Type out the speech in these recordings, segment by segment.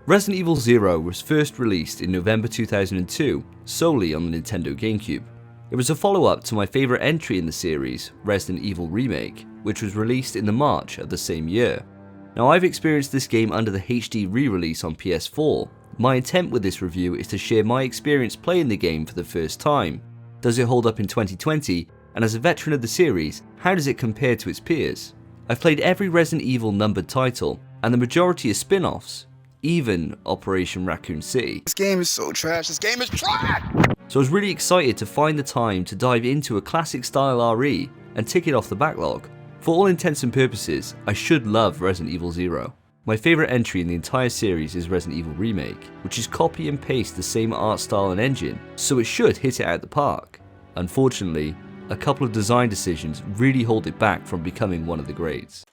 Resident Evil 0 was first released in November 2002 solely on the Nintendo GameCube. It was a follow-up to my favourite entry in the series, Resident Evil Remake, which was released in the March of the same year. Now, I've experienced this game under the HD re-release on PS4. My intent with this review is to share my experience playing the game for the first time. Does it hold up in 2020? And as a veteran of the series, how does it compare to its peers? I've played every Resident Evil numbered title, and the majority are spin-offs, even Operation Raccoon City. This game is so trash, this game is trash! So I was really excited to find the time to dive into a classic style RE and tick it off the backlog. For all intents and purposes, I should love Resident Evil 0. My favourite entry in the entire series is Resident Evil Remake, which is copy and paste the same art style and engine, so it should hit it out the park. Unfortunately, a couple of design decisions really hold it back from becoming one of the greats.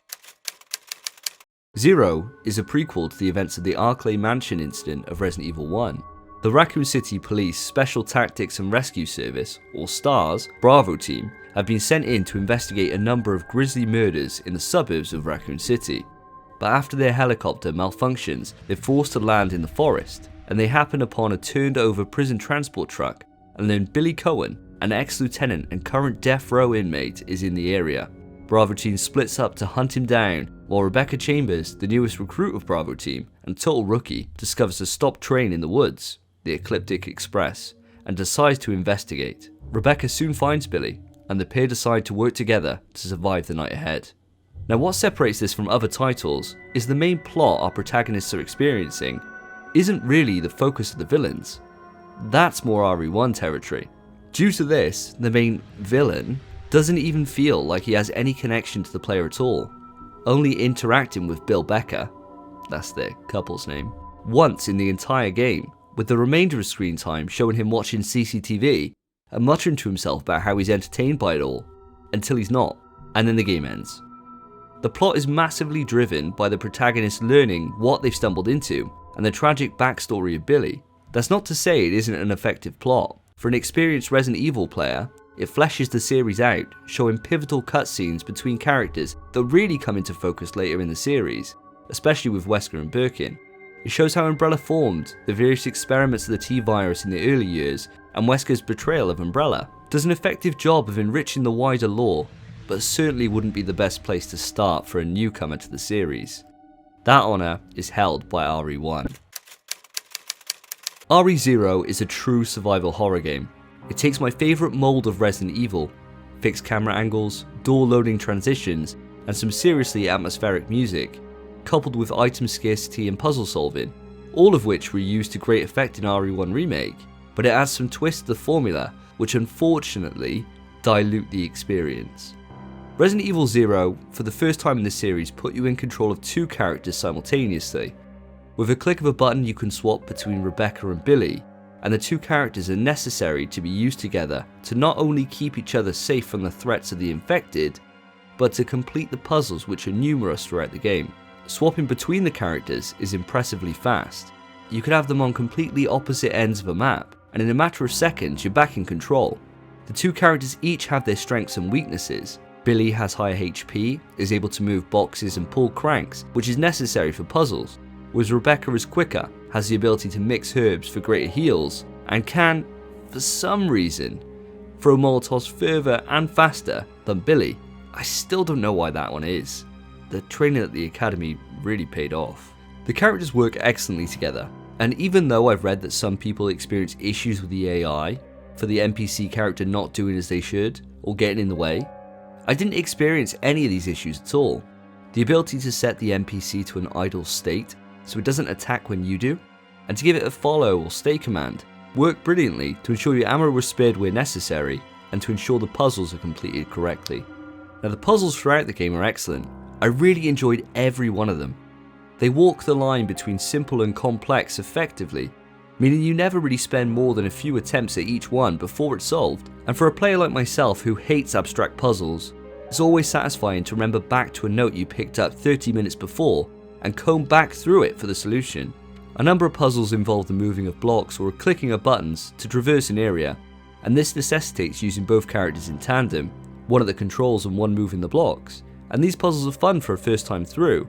0 is a prequel to the events of the Arklay Mansion incident of Resident Evil 1. The Raccoon City Police Special Tactics and Rescue Service, or STARS, Bravo team have been sent in to investigate a number of grisly murders in the suburbs of Raccoon City. But after their helicopter malfunctions, they're forced to land in the forest, and they happen upon a turned over prison transport truck and learn Billy Cohen, an ex-lieutenant and current death row inmate, is in the area. Bravo team splits up to hunt him down, while Rebecca Chambers, the newest recruit of Bravo team and total rookie, discovers a stopped train in the woods, the Ecliptic Express, and decides to investigate. Rebecca soon finds Billy, and the pair decide to work together to survive the night ahead. Now, what separates this from other titles is the main plot our protagonists are experiencing isn't really the focus of the villains. That's more RE1 territory. Due to this, the main villain doesn't even feel like he has any connection to the player at all, only interacting with Bill Becker, that's their couple's name, once in the entire game, with the remainder of screen time showing him watching CCTV and muttering to himself about how he's entertained by it all, until he's not, and then the game ends. The plot is massively driven by the protagonist learning what they've stumbled into and the tragic backstory of Billy. That's not to say it isn't an effective plot. For an experienced Resident Evil player, it fleshes the series out, showing pivotal cutscenes between characters that really come into focus later in the series, especially with Wesker and Birkin. It shows how Umbrella formed, the various experiments of the T-Virus in the early years, and Wesker's betrayal of Umbrella. Does an effective job of enriching the wider lore, but certainly wouldn't be the best place to start for a newcomer to the series. That honour is held by RE1. RE0 is a true survival horror game. It takes my favourite mould of Resident Evil, fixed camera angles, door loading transitions, and some seriously atmospheric music, coupled with item scarcity and puzzle solving, all of which were used to great effect in RE1 Remake, but it adds some twists to the formula which unfortunately dilute the experience. Resident Evil 0, for the first time in the series, put you in control of two characters simultaneously. With a click of a button you can swap between Rebecca and Billy, and the two characters are necessary to be used together to not only keep each other safe from the threats of the infected, but to complete the puzzles which are numerous throughout the game. Swapping between the characters is impressively fast. You could have them on completely opposite ends of a map, and in a matter of seconds you're back in control. The two characters each have their strengths and weaknesses. Billy has higher HP, is able to move boxes and pull cranks, which is necessary for puzzles, whereas Rebecca is quicker, has the ability to mix herbs for greater heals, and can, for some reason, throw Molotovs further and faster than Billy. I still don't know why that one is. The training at the academy really paid off. The characters work excellently together, and even though I've read that some people experience issues with the AI, for the NPC character not doing as they should, or getting in the way, I didn't experience any of these issues at all. The ability to set the NPC to an idle state so it doesn't attack when you do, and to give it a follow or stay command, worked brilliantly to ensure your ammo was spared where necessary, and to ensure the puzzles are completed correctly. Now, the puzzles throughout the game are excellent. I really enjoyed every one of them. They walk the line between simple and complex effectively, meaning you never really spend more than a few attempts at each one before it's solved. And for a player like myself who hates abstract puzzles, it's always satisfying to remember back to a note you picked up 30 minutes before and comb back through it for the solution. A number of puzzles involve the moving of blocks or clicking of buttons to traverse an area, and this necessitates using both characters in tandem, one at the controls and one moving the blocks. And these puzzles are fun for a first time through,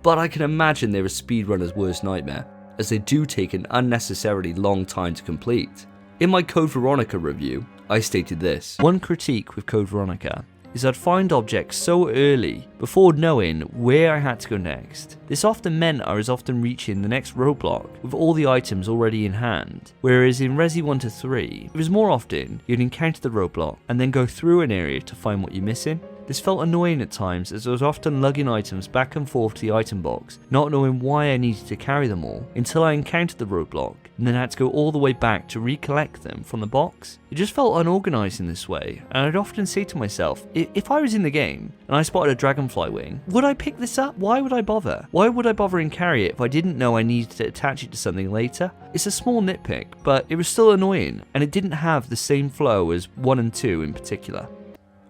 but I can imagine they're a speedrunner's worst nightmare. as they do take an unnecessarily long time to complete. In my Code Veronica review, I stated this: one critique with Code Veronica is I'd find objects so early before knowing where I had to go next. This often meant I was often reaching the next roadblock with all the items already in hand, whereas in Resi 1 to 3, it was more often you'd encounter the roadblock and then go through an area to find what you're missing. This felt annoying at times as I was often lugging items back and forth to the item box, not knowing why I needed to carry them all, until I encountered the roadblock and then had to go all the way back to recollect them from the box. It just felt unorganised in this way, and I'd often say to myself, if I was in the game and I spotted a dragonfly wing, would I pick this up? Why would I bother? Why would I bother and carry it if I didn't know I needed to attach it to something later? It's a small nitpick, but it was still annoying, and it didn't have the same flow as 1 and 2 in particular.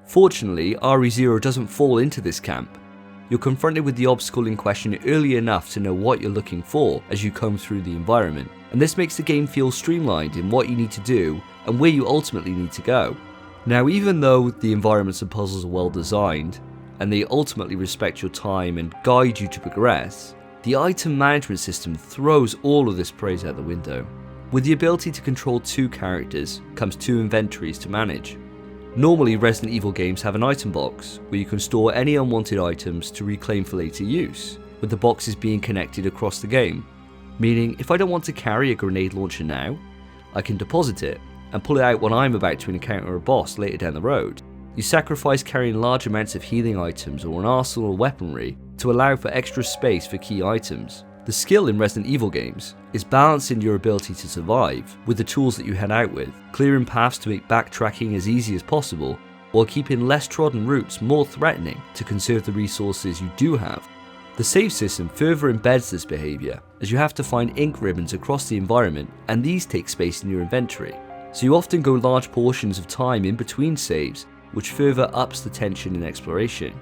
Fortunately, RE0 doesn't fall into this camp. You're confronted with the obstacle in question early enough to know what you're looking for as you comb through the environment, and this makes the game feel streamlined in what you need to do and where you ultimately need to go. Now, even though the environments and puzzles are well designed, and they ultimately respect your time and guide you to progress, the item management system throws all of this praise out the window. With the ability to control 2 characters comes 2 inventories to manage. Normally, Resident Evil games have an item box, where you can store any unwanted items to reclaim for later use, with the boxes being connected across the game. Meaning, if I don't want to carry a grenade launcher now, I can deposit it, and pull it out when I'm about to encounter a boss later down the road. You sacrifice carrying large amounts of healing items or an arsenal of weaponry to allow for extra space for key items. The skill in Resident Evil games is balancing your ability to survive with the tools that you head out with, clearing paths to make backtracking as easy as possible, while keeping less trodden routes more threatening to conserve the resources you do have. The save system further embeds this behaviour, as you have to find ink ribbons across the environment, and these take space in your inventory, so you often go large portions of time in between saves, which further ups the tension in exploration.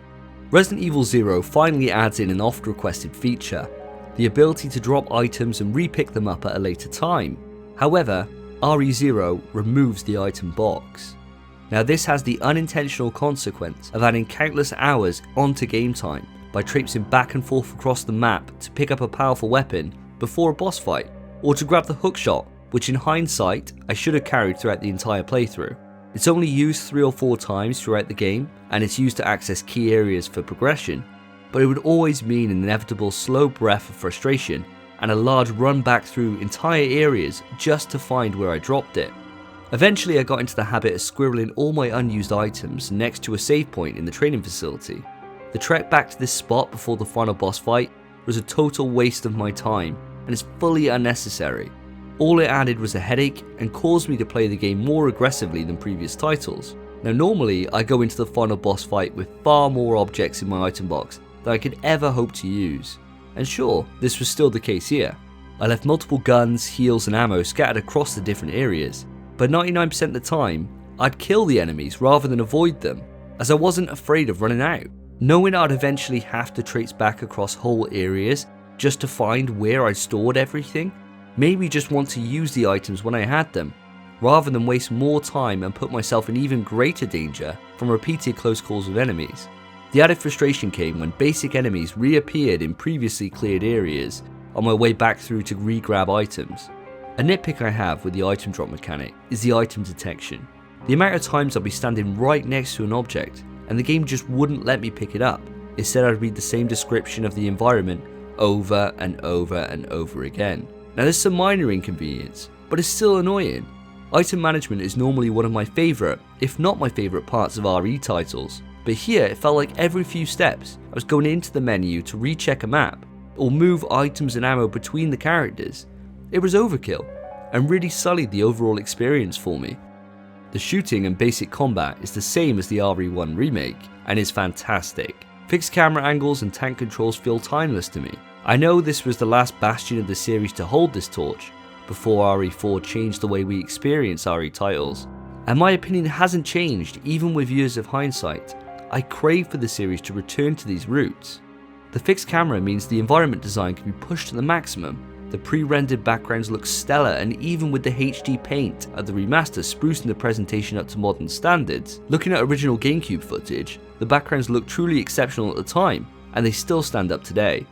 Resident Evil 0 finally adds in an oft-requested feature: the ability to drop items and re-pick them up at a later time. However, RE0 removes the item box. Now, this has the unintentional consequence of adding countless hours onto game time by traipsing back and forth across the map to pick up a powerful weapon before a boss fight, or to grab the hookshot, which in hindsight I should have carried throughout the entire playthrough. It's only used 3 or 4 times throughout the game, and it's used to access key areas for progression, but it would always mean an inevitable slow breath of frustration and a large run back through entire areas just to find where I dropped it. Eventually I got into the habit of squirreling all my unused items next to a save point in the training facility. The trek back to this spot before the final boss fight was a total waste of my time, and is fully unnecessary. All it added was a headache and caused me to play the game more aggressively than previous titles. Now, normally I go into the final boss fight with far more objects in my item box than I could ever hope to use, and sure, this was still the case here. I left multiple guns, heals and ammo scattered across the different areas, but 99% of the time, I'd kill the enemies rather than avoid them, as I wasn't afraid of running out. Knowing I'd eventually have to trace back across whole areas just to find where I'd stored everything, made me just want to use the items when I had them, rather than waste more time and put myself in even greater danger from repeated close calls with enemies. The added frustration came when basic enemies reappeared in previously cleared areas on my way back through to re-grab items. A nitpick I have with the item drop mechanic is the item detection. The amount of times I'll be standing right next to an object and the game just wouldn't let me pick it up. Instead, I'd read the same description of the environment over and over and over again. Now, there's some minor inconvenience, but it's still annoying. Item management is normally one of my favourite, if not my favourite parts of RE titles, but here it felt like every few steps I was going into the menu to recheck a map, or move items and ammo between the characters. It was overkill, and really sullied the overall experience for me. The shooting and basic combat is the same as the RE1 remake, and is fantastic. Fixed camera angles and tank controls feel timeless to me. I know this was the last bastion of the series to hold this torch, before RE4 changed the way we experience RE titles, and my opinion hasn't changed even with years of hindsight. I crave for the series to return to these roots. The fixed camera means the environment design can be pushed to the maximum. The pre-rendered backgrounds look stellar, and even with the HD paint of the remaster sprucing the presentation up to modern standards, looking at original GameCube footage, the backgrounds looked truly exceptional at the time, and they still stand up today.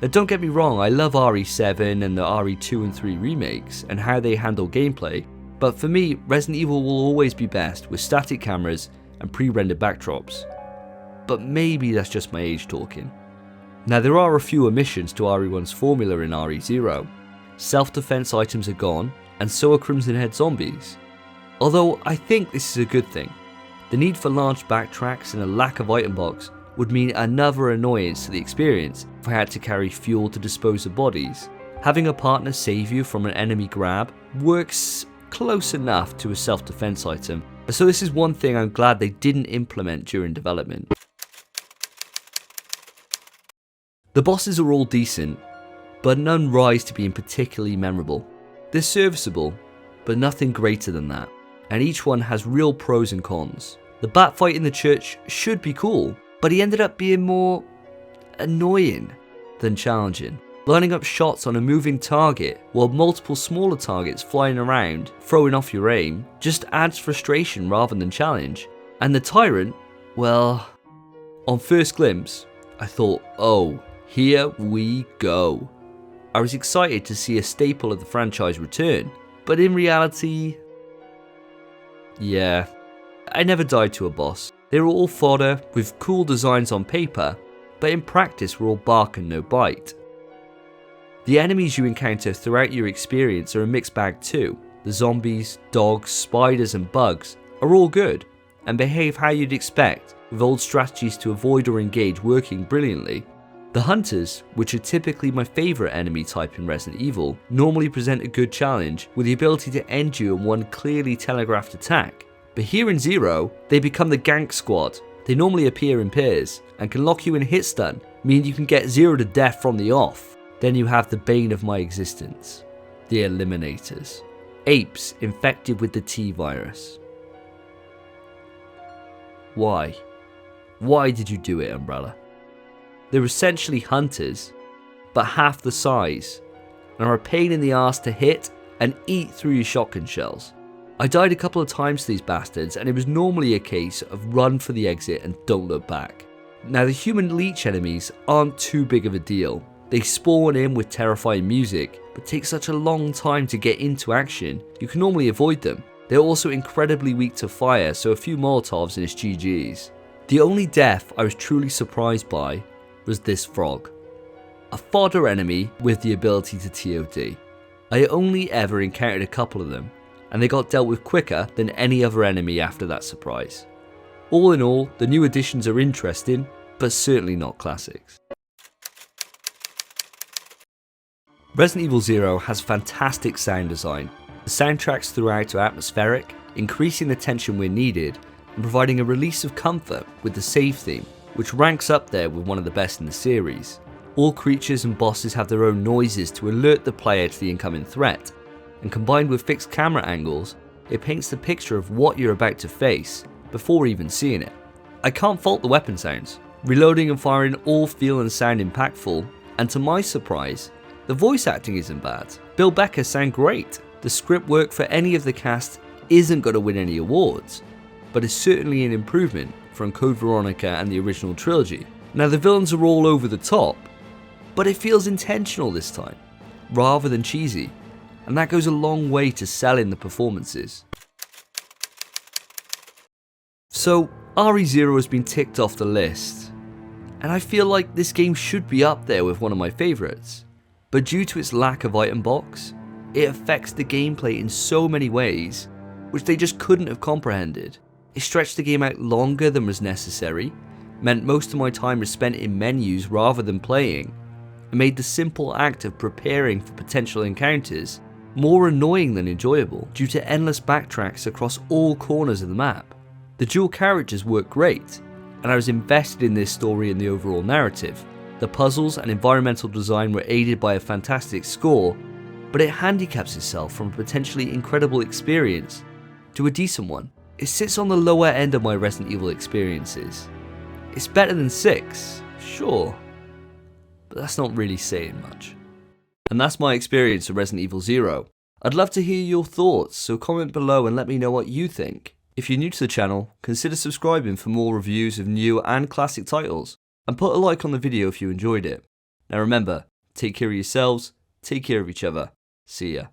Now don't get me wrong, I love RE7 and the RE2 and 3 remakes and how they handle gameplay, but for me, Resident Evil will always be best with static cameras and pre-rendered backdrops. But maybe that's just my age talking. Now there are a few omissions to RE1's formula in RE0. Self-defense items are gone, and so are Crimson Head zombies. Although I think this is a good thing. The need for large backtracks and a lack of item box would mean another annoyance to the experience if I had to carry fuel to dispose of bodies. Having a partner save you from an enemy grab works close enough to a self-defense item, so this is one thing I'm glad they didn't implement during development. The bosses are all decent, but none rise to being particularly memorable. They're serviceable, but nothing greater than that, and each one has real pros and cons. The bat fight in the church should be cool, but he ended up being more annoying than challenging. Lining up shots on a moving target while multiple smaller targets flying around, throwing off your aim, just adds frustration rather than challenge. And the tyrant, well, on first glimpse, I thought, oh, here we go. I was excited to see a staple of the franchise return, but in reality, yeah, I never died to a boss. They were all fodder with cool designs on paper, but in practice were all bark and no bite. The enemies you encounter throughout your experience are a mixed bag too. The zombies, dogs, spiders and bugs are all good and behave how you'd expect, with old strategies to avoid or engage working brilliantly. The hunters, which are typically my favourite enemy type in Resident Evil, normally present a good challenge with the ability to end you in one clearly telegraphed attack. But here in Zero, they become the gank squad. They normally appear in pairs and can lock you in hit stun, meaning you can get 0 to death from the off. Then you have the bane of my existence, the Eliminators. Apes infected with the T-virus. Why? Why did you do it, Umbrella? They're essentially hunters, but half the size, and are a pain in the ass to hit and eat through your shotgun shells. I died a couple of times to these bastards, and it was normally a case of run for the exit and don't look back. Now the human leech enemies aren't too big of a deal. They spawn in with terrifying music, but take such a long time to get into action, you can normally avoid them. They're also incredibly weak to fire, so a few Molotovs and it's GG's. The only death I was truly surprised by was this frog. A fodder enemy with the ability to TOD. I only ever encountered a couple of them, and they got dealt with quicker than any other enemy after that surprise. All in all, the new additions are interesting, but certainly not classics. Resident Evil Zero has fantastic sound design. The soundtracks throughout are atmospheric, increasing the tension where needed, and providing a release of comfort with the save theme, which ranks up there with one of the best in the series. All creatures and bosses have their own noises to alert the player to the incoming threat, and combined with fixed camera angles, it paints the picture of what you're about to face before even seeing it. I can't fault the weapon sounds. Reloading and firing all feel and sound impactful, and to my surprise, the voice acting isn't bad. Bill Becker sound great. The script work for any of the cast isn't going to win any awards, but is certainly an improvement from Code Veronica and the original trilogy. Now the villains are all over the top, but it feels intentional this time, rather than cheesy, and that goes a long way to selling the performances. So RE0 has been ticked off the list, and I feel like this game should be up there with one of my favourites, but due to its lack of item box, it affects the gameplay in so many ways which they just couldn't have comprehended. It stretched the game out longer than was necessary, meant most of my time was spent in menus rather than playing, and made the simple act of preparing for potential encounters more annoying than enjoyable due to endless backtracks across all corners of the map. The dual characters work great, and I was invested in this story and the overall narrative. The puzzles and environmental design were aided by a fantastic score, but it handicaps itself from a potentially incredible experience to a decent one. It sits on the lower end of my Resident Evil experiences. It's better than 6, sure, but that's not really saying much. And that's my experience of Resident Evil Zero. I'd love to hear your thoughts, so comment below and let me know what you think. If you're new to the channel, consider subscribing for more reviews of new and classic titles, and put a like on the video if you enjoyed it. Now remember, take care of yourselves, take care of each other. See ya.